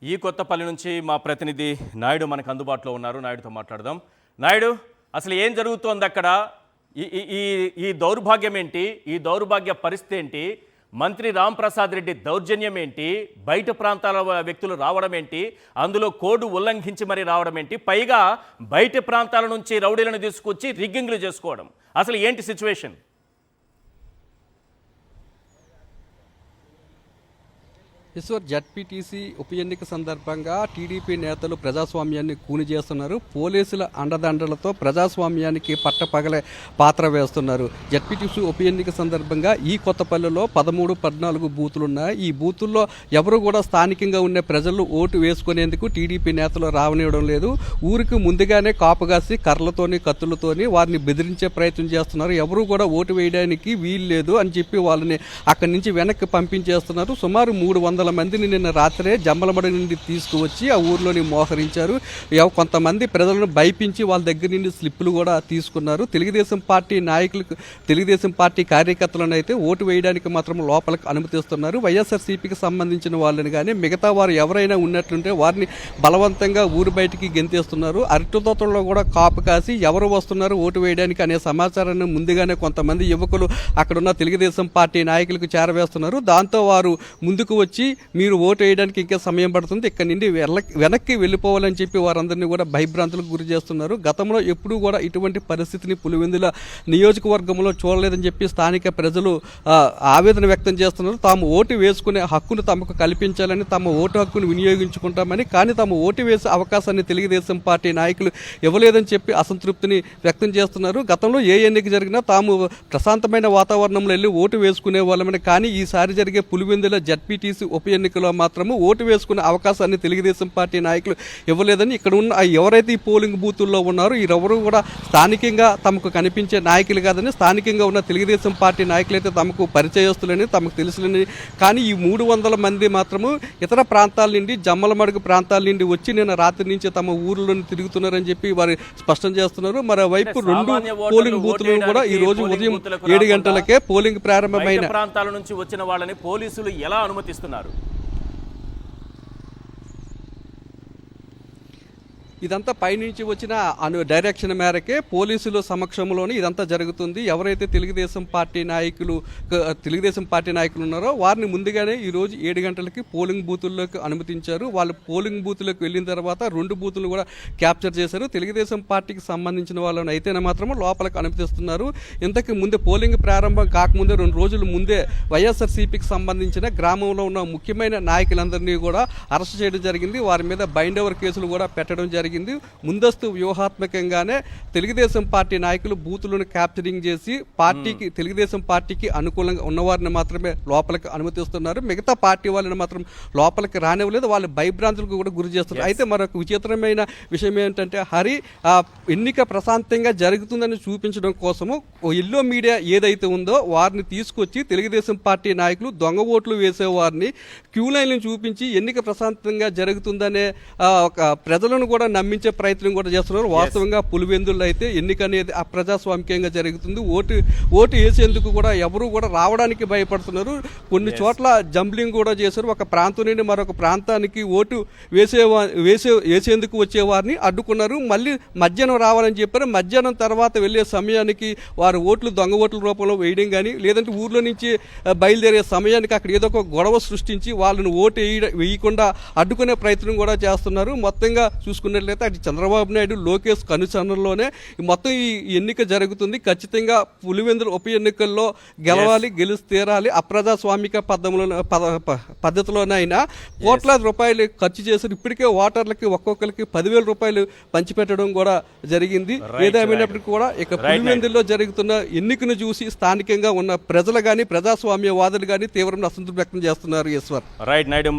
ఈ కొత్తపల్లి నుంచి మా ప్రతినిధి నాయుడు మనకు అందుబాటులో ఉన్నారు. నాయుడుతో మాట్లాడదాం. నాయుడు, అసలు ఏం జరుగుతోంది అక్కడ? ఈ ఈ ఈ దౌర్భాగ్యం ఏంటి? ఈ దౌర్భాగ్య పరిస్థితి ఏంటి? మంత్రి రాంప్రసాద్ రెడ్డి దౌర్జన్యం ఏంటి? బయట ప్రాంతాల వ్యక్తులు రావడం ఏంటి? అందులో కోడ్ ఉల్లంఘించి మరీ రావడం ఏంటి? పైగా బయట ప్రాంతాల నుంచి రౌడీలను తీసుకొచ్చి రిగ్గింగ్లు చేసుకోవడం. అసలు ఏంటి సిచ్యువేషన్? ఈశ్వర్, జడ్పీటీసీ ఉప ఎన్నిక సందర్భంగా టీడీపీ నేతలు ప్రజాస్వామ్యాన్ని కూని చేస్తున్నారు. పోలీసుల అండదండలతో ప్రజాస్వామ్యానికి పట్టపగలే పాత్ర వేస్తున్నారు. జడ్పీటీసీ ఉప ఎన్నిక సందర్భంగా ఈ కొత్తపల్లిలో 13, 14 బూతులున్నాయి. ఈ బూతుల్లో ఎవరు కూడా స్థానికంగా ఉన్న ప్రజలు ఓటు వేసుకునేందుకు టీడీపీ నేతలు రావనివ్వడం లేదు. ఊరికి ముందుగానే కాపుగాసి కర్రలతోని కత్తులతోని వారిని బెదిరించే ప్రయత్నం చేస్తున్నారు. ఎవరు కూడా ఓటు వేయడానికి వీలు లేదు అని చెప్పి వాళ్ళని అక్కడి నుంచి వెనక్కి పంపించేస్తున్నారు. సుమారు 300 మందిని నిన్న రాత్రే జమ్మలమడి నుండి తీసుకువచ్చి ఆ ఊర్లోని మోహరించారు. కొంతమంది ప్రజలను భయపించి వాళ్ళ దగ్గర నుండి స్లిప్పులు కూడా తీసుకున్నారు. తెలుగుదేశం పార్టీ నాయకులకు, తెలుగుదేశం పార్టీ కార్యకర్తలను అయితే ఓటు వేయడానికి మాత్రం లోపలికి అనుమతిస్తున్నారు. వైఎస్ఆర్సీపీకి సంబంధించిన వాళ్ళని కానీ మిగతా వారు ఎవరైనా ఉన్నట్లుంటే వారిని బలవంతంగా ఊరు బయటికి గెంతేస్తున్నారు. అరటి తోటల్లో కూడా కాపు కాసి ఎవరు వస్తున్నారు ఓటు వేయడానికి అనే సమాచారాన్ని ముందుగానే కొంతమంది యువకులు అక్కడున్న తెలుగుదేశం పార్టీ నాయకులకు చేరవేస్తున్నారు. దాంతో వారు ముందుకు వచ్చి మీరు ఓటు వేయడానికి ఇంకా సమయం పడుతుంది, ఇక్కడ నుండి వెనక్కి వెళ్ళిపోవాలని చెప్పి వారందరినీ కూడా భయభ్రాంతులకు గురి చేస్తున్నారు. గతంలో ఎప్పుడూ కూడా ఇటువంటి పరిస్థితిని పులివెందుల నియోజకవర్గంలో చూడలేదని చెప్పి స్థానిక ప్రజలు ఆవేదన వ్యక్తం చేస్తున్నారు. తాము ఓటు వేసుకునే హక్కును తమకు కల్పించాలని, తమ ఓటు హక్కును వినియోగించుకుంటామని, కానీ తాము ఓటు వేసే అవకాశాన్ని తెలుగుదేశం పార్టీ నాయకులు ఇవ్వలేదని చెప్పి అసంతృప్తిని వ్యక్తం చేస్తున్నారు. గతంలో ఏ ఎన్నిక జరిగినా తాము ప్రశాంతమైన వాతావరణంలో వెళ్ళి ఓటు వేసుకునే వాళ్ళమని, కానీ ఈసారి జరిగే పులివెందుల జడ్పీటీసీ ఉప ఎన్నికలో మాత్రము ఓటు వేసుకునే అవకాశాన్ని తెలుగుదేశం పార్టీ నాయకులు ఇవ్వలేదని, ఇక్కడ ఉన్న ఎవరైతే ఈ పోలింగ్ బూతుల్లో ఉన్నారో వీరెవరూ కూడా స్థానికంగా తమకు కనిపించే నాయకులు కాదని, స్థానికంగా ఉన్న తెలుగుదేశం పార్టీ నాయకులైతే తమకు పరిచయస్తులని, తమకు తెలుసులని, కానీ ఈ 300 మంది మాత్రము ఇతర ప్రాంతాల నుండి, జమ్మలమడుగు ప్రాంతాల నుండి వచ్చి నిన్న రాత్రి నుంచి తమ ఊర్లోని తిరుగుతున్నారని చెప్పి వారు స్పష్టం చేస్తున్నారు. మరోవైపు 2 పోలింగ్ బూతులను కూడా ఈ రోజు ఉదయం 7 గంటలకే పోలింగ్ ప్రారంభమైన ప్రాంతాల నుంచి వచ్చిన వాళ్ళని పోలీసులు ఎలా అనుమతిస్తున్నారు? ఇదంతా పైనుంచి వచ్చిన డైరెక్షన్ మేరకే పోలీసుల సమక్షంలోనే ఇదంతా జరుగుతుంది. ఎవరైతే తెలుగుదేశం పార్టీ నాయకులు ఉన్నారో వారిని ముందుగానే ఈరోజు 7 గంటలకి పోలింగ్ బూతుల్లోకి అనుమతించారు. వాళ్ళు పోలింగ్ బూతుల్లోకి వెళ్ళిన తర్వాత 2 బూతులు కూడా క్యాప్చర్ చేశారు. తెలుగుదేశం పార్టీకి సంబంధించిన వాళ్ళని అయితేనే మాత్రం లోపలికి అనుమతిస్తున్నారు. ఇంతకు ముందే పోలింగ్ ప్రారంభం కాకముందే 2 రోజుల ముందే వైఎస్ఆర్సీపీకి సంబంధించిన గ్రామంలో ఉన్న ముఖ్యమైన నాయకులందరినీ కూడా అరెస్ట్ చేయడం జరిగింది. వారి మీద బైండ్ ఓవర్ కేసులు కూడా పెట్టడం జరిగింది. ముందస్తు వ్యూహాత్మకంగానే తెలుగుదేశం పార్టీ నాయకులు బూతులను క్యాప్చరింగ్ చేసి తెలుగుదేశం పార్టీకి అనుకూలంగా ఉన్నవారిని మాత్రమే లోపలికి అనుమతిస్తున్నారు. మిగతా పార్టీ వాళ్ళని మాత్రం లోపలికి రానివ్వలేదు. వాళ్ళు భయభ్రాంతులకు కూడా గురి చేస్తున్నారు. అయితే మరొక విచిత్రమైన విషయం ఏంటంటే, ఎన్నిక ప్రశాంతంగా జరుగుతుందని చూపించడం కోసము ఎల్లో మీడియా ఏదైతే ఉందో వారిని తీసుకొచ్చి తెలుగుదేశం పార్టీ నాయకులు దొంగ ఓట్లు వేసేవారిని క్యూ లైన్లను చూపించి ఎన్నిక ప్రశాంతంగా జరుగుతుందనే ఒక ప్రజలను కూడా నమ్మించే ప్రయత్నం కూడా చేస్తున్నారు. వాస్తవంగా పులివెందుల్లో అయితే ఎన్నిక అనేది అప్రజాస్వామికంగా జరుగుతుంది. ఓటు వేసేందుకు కూడా ఎవరు కూడా రావడానికి భయపడుతున్నారు. కొన్ని చోట్ల జంబ్లింగ్ కూడా చేశారు. ఒక ప్రాంతం నుండి మరొక ప్రాంతానికి ఓటు వేసేందుకు వచ్చేవారిని అడ్డుకున్నారు. మళ్ళీ మధ్యాహ్నం రావాలని చెప్పారు. మధ్యాహ్నం తర్వాత వెళ్ళే సమయానికి వారు దొంగ ఓట్ల రూపంలో వేయడం కానీ, లేదంటే ఊర్లో నుంచి బయలుదేరే సమయానికి అక్కడ ఏదో ఒక గొడవ సృష్టించి వాళ్ళని ఓటు వేయకుండా అడ్డుకునే ప్రయత్నం కూడా చేస్తున్నారు. మొత్తంగా చూసుకున్నట్లయితే అటు చంద్రబాబు నాయుడు, లోకేష్ కనుసన్నల్లోనే మొత్తం ఈ ఎన్నిక జరుగుతుంది. ఖచ్చితంగా పులివెందుల ఉప ఎన్నికల్లో గెలవాలి, గెలిచి తీరాలి. అప్రజాస్వామిక పద్ధతిలోనైనా కోట్లాది రూపాయలు ఖర్చు చేశారు. ఇప్పటికే ఓటర్లకి ఒక్కొక్కరికి 10,000 రూపాయలు పంచిపెట్టడం కూడా జరిగింది. ఏదేమైనప్పటికీ కూడా ఇక పులివెందుల్లో జరుగుతున్న ఎన్నికను చూసి స్థానికంగా ఉన్న ప్రజలు కానీ, ప్రజాస్వామ్యవాదులు కానీ తీవ్రమైన అసంతృప్తి వ్యక్తం చేస్తున్నారు. ఈశ్వర్, రైట్ నాయుడు.